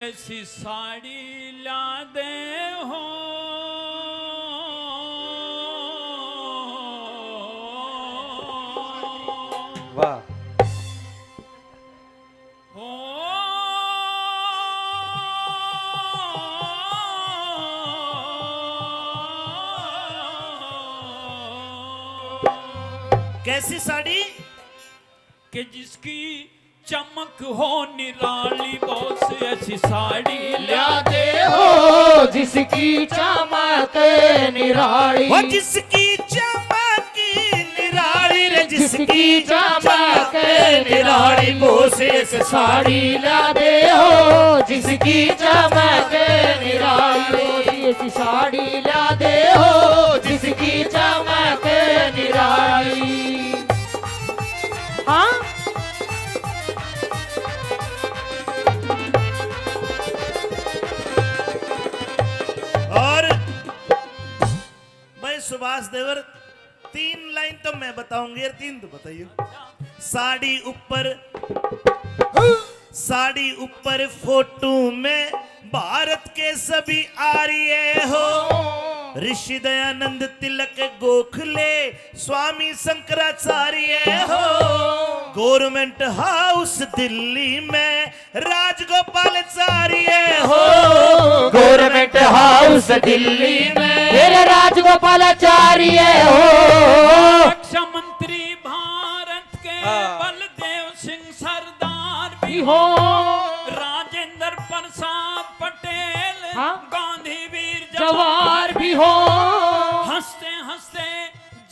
ऐसी साड़ी ला दे हो वाह हो कैसी साड़ी कि जिसकी चमक हो निराली बहुत ऐसी साड़ी ला दे हो जिसकी चमक निराली वो जिसकी चमक निराली रे जिसकी चमक निराली वो से साड़ी ला दे हो जिसकी चमक निराली ऐसी साड़ी ला दे हो जिसकी चमक निराली। हाँ और मैं सुभाष देवर 3 लाइन तो मैं बताऊंगी यार 3 तो बताइए। साड़ी ऊपर फोटो में भारत के सभी आर्य हो ऋषि दयानंद तिलक गोखले स्वामी शंकराचार्य हो गवर्नमेंट हाउस दिल्ली में राजगोपालाचार्य हो गवर्नमेंट हाउस दिल्ली में मेरे राजगोपालाचार्य हो रक्षा मंत्री भारत के बलदेव सिंह सरदार भी हो राजेंद्र प्रसाद पटेल हाँ? गांधी वीर जवार भी हो हंसते हंसते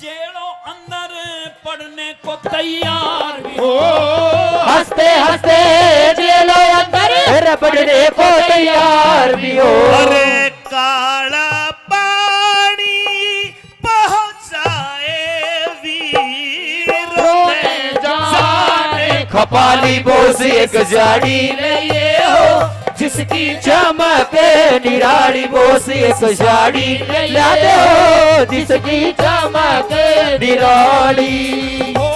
जेलों अंदर पढ़ने को तैयार भी हो हंसते हंसते जेलों अंदर पढ़ने को तैयार भी हो अरे काला पानी पहुंचाए वीरों ने जाने खपाली बोस एक जाड़ी लिए हो जिसकी चमक निराली बोस एक साड़ी लाते हो जिसकी चमक निराली। हो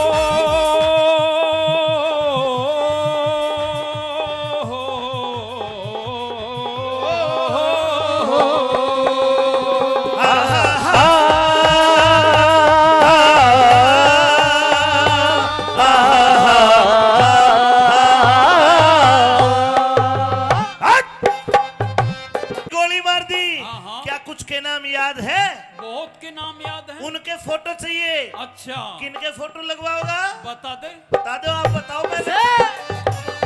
गोली मार दी। हाँ। क्या कुछ के नाम याद है? बहुत के नाम याद है। उनके फोटो चाहिए। अच्छा किनके फोटो लगवाओगा? बता दे। बता दो, आप बताओ पहले।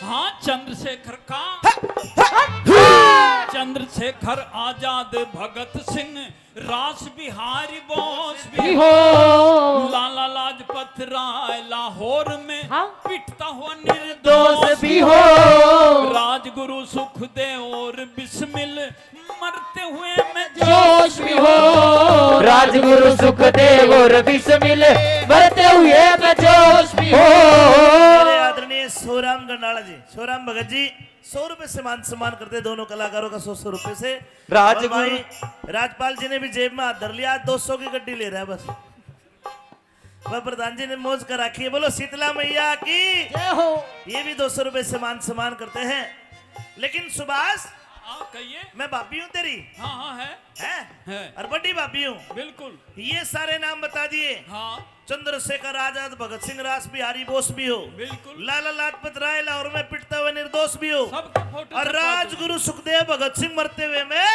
हाँ चंद्रशेखर का चंद्रशेखर आजाद भगत सिंह रास बिहारी बोस भी हो लाला लाजपत राय लाहौर में हाँ? पिटता हुआ निर्दोष दोस्त भी हो राजगुरु सुखदेव और बिस्मिल मरते हुए मैं जोश भी हो राजगुरु सुखदेव और बिस्मिल मरते हुए मैं जोश भी हो। मेरे आदरणीय सोराम गंडाला जी, सोराम भगत जी 100 रुपए से मान सम्मान करते दोनों कलाकारों का 100 रुपए से। राजगुरु- और भाई राजपाल जी ने भी जेब में हाथ धर लिया, 200 की गड्डी ले रहा है बस। वह प्रधान जी ने मौज कर रखी है, बोलो शीतला मैया की जय हो। ये भी 200 रुपए से मान सम्मान करते हैं। लेकिन सुभाष हाँ कहिए। मैं भाभी हूँ तेरी, हाँ हाँ है और बड़ी भाभी हूँ। बिल्कुल। ये सारे नाम बता दिए। हाँ चंद्रशेखर आजाद भगत सिंह रास बिहारी बोस भी हो, बिल्कुल। लाला लाजपत राय लाहौर में पिटता हुआ निर्दोष भी हो, सबके फोटो और छपवा दो। राजगुरु सुखदेव भगत सिंह मरते हुए में।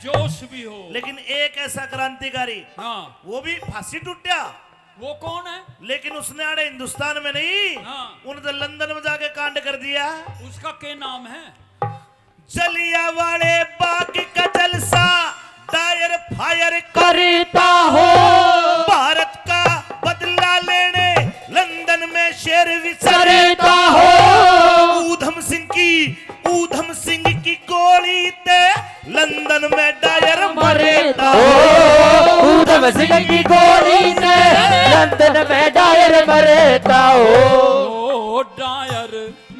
जोश भी हो। लेकिन एक ऐसा क्रांतिकारी, हाँ वो भी फांसी टूटा, वो कौन है? लेकिन उसने आड़े हिंदुस्तान में नहीं, हाँ। उन्होंने लंदन में जाके कांड कर दिया। उसका क्या नाम है? जलिया वाले बाग का जलसा दायर फायर करता हो भारत का बदला लेने लंदन में शेर विचरता करता हो ऊधम सिंह की गोली ते लंदन में डायर मरेता मरेता हो ऊधम सिंह की गोली से लंदन में डायर मरेता हो ओ डायर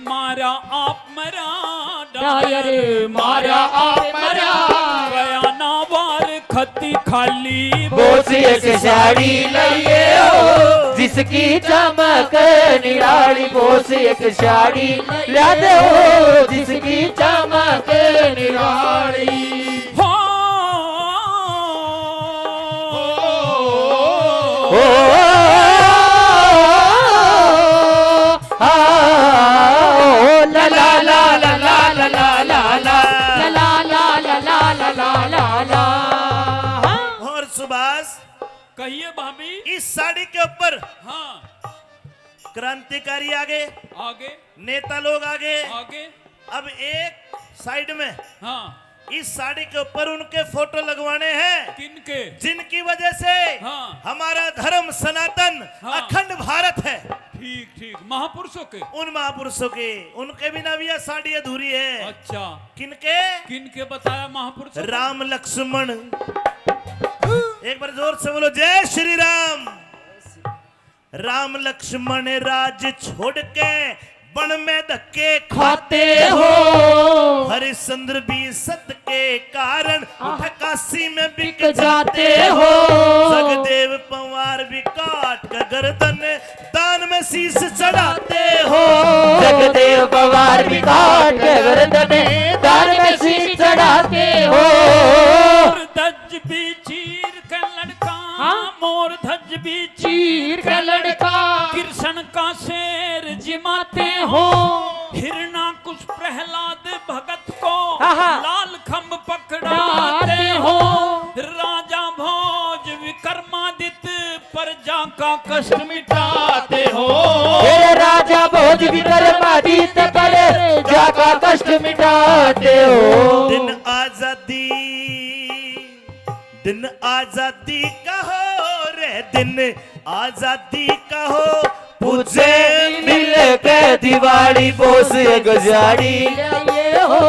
मारा आप मरा डायर मारा आप मरा गया ना वार भगती खाली बोस एक साड़ी लइए हो जिसकी चमक निराली बोस एक साड़ी ला दे हो जिसकी चमक निराली हो ओ ला ला ला ला ला ला ला ला ला ला ला ला ला ला ला ला ला। और सुभाष, कहिए भाभी। इस साड़ी के ऊपर हाँ, क्रांतिकारी आगे, आगे नेता लोग आगे। आगे। अब एक साइड में हाँ, इस साड़ी के ऊपर उनके फोटो लगवाने हैं किनके? जिनकी वजह से हाँ। हमारा धर्म सनातन हाँ। अखंड भारत है। ठीक ठीक, महापुरुषों के। उन महापुरुषों के, उनके बिना भी यह साड़ी अधूरी है। अच्छा, किनके? किनके बताया महापुरुष? राम लक्ष्मण। एक बार जोर से बोलो जय श्री राम। राम लक्ष्मण राज छोड़ के वन में धक्के खाते हो हरिश्चंद्र भी सत के कारण उठ काशी में बिक जाते हो जगदेव पवार भी काट कर गर्दन दान में शीश चढ़ाते हो जगदेव पवार भी काट के गर्दन दान में शीश चढ़ाते हो मोर धज भी चीर का लड़का। हाँ? मोर धज भी चीर का लड़का कृष्ण का शेर जिमाते हो हिरणा कुछ प्रहलाद भगत को आहा। लाल खम्भ पकड़ाते डालते हो हो। राजा भोज विक्रमादित्य प्रजा का कष्ट मिटाते हो हे राजा भोज विक्रमादित्य पर जाका कष्ट मिटाते हो दिन आजादी का हो रे दिन आजादी का हो पूछे मिल के दिवाली बोस गुजारी ये हो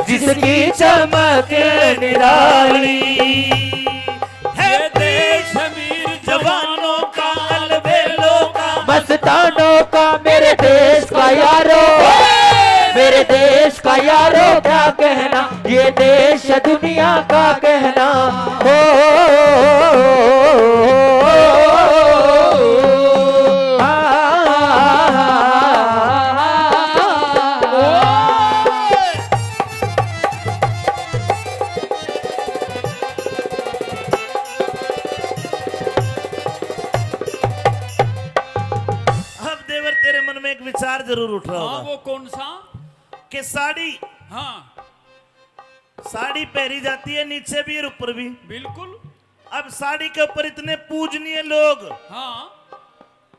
जिसकी चमक निराली है देश वीर जवानों का अलबेलों का मस्तानों का मेरे देश का यारो मेरे देश का यारो क्या कहना ये देश दुनिया का कहना हो अब देवर तेरे मन में एक विचार जरूर उठ रहा हाँ, होगा वो कौन सा? कि साड़ी हाँ, साड़ी पहनी जाती है नीचे भी और ऊपर भी। बिल्कुल। अब साड़ी के ऊपर इतने पूजनीय लोग हाँ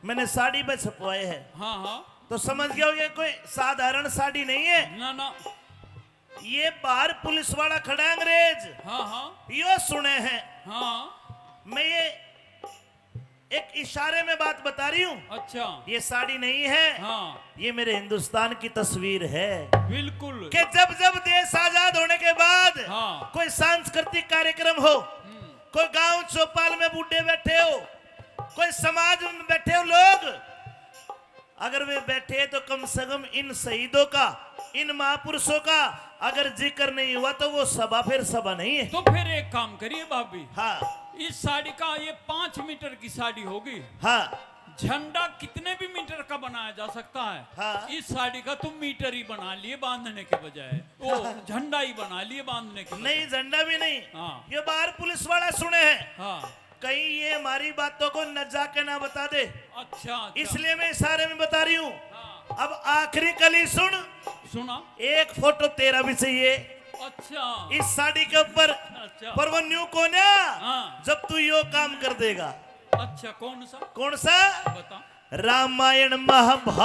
मैंने साड़ी पे छपवाए हैं हाँ हाँ, तो समझ गया होगा कोई साधारण साड़ी नहीं है। ना ना, ये बाहर पुलिस वाला खड़ा है अंग्रेज, हाँ हाँ यो सुने हैं। हाँ। मैं ये एक इशारे में बात बता रही हूँ। अच्छा, ये साड़ी नहीं है, हाँ ये मेरे हिंदुस्तान की तस्वीर है बिल्कुल। कि जब जब देश आजाद होने के बाद हाँ। कोई सांस्कृतिक कार्यक्रम हो, कोई गांव चौपाल में बूढ़े बैठे हो, कोई समाज में बैठे हो लोग, अगर वे बैठे तो कम से कम इन शहीदों का, इन महापुरुषों का अगर जिक्र नहीं हुआ तो वो सभा फिर सभा नहीं है। तो फिर एक काम करिए भाभी, हाँ इस साड़ी का ये 5 मीटर की साड़ी होगी। हाँ झंडा कितने भी मीटर का बनाया जा सकता है। हाँ। इस साड़ी का तुम मीटर ही बना लिए बांधने के बजाय, वो झंडा ही बना लिए बांधने के बजाय। नहीं, झंडा भी नहीं। हाँ। ये बाहर पुलिस वाला सुने हैं, हाँ। कहीं ये हमारी बातों को न जाके ना बता दे, अच्छा, अच्छा। इसलिए मैं इशारे में बता रही हूँ। हाँ। अब आखिरी कली सुन, सुना। एक फोटो तेरा भी चाहिए अच्छा, इस साड़ी के ऊपर। अच्छा। पर वो न्यू कौन है? हाँ। जब तू यो काम कर देगा। अच्छा, कौन सा? कौन सा? बता। रामायण महाभारत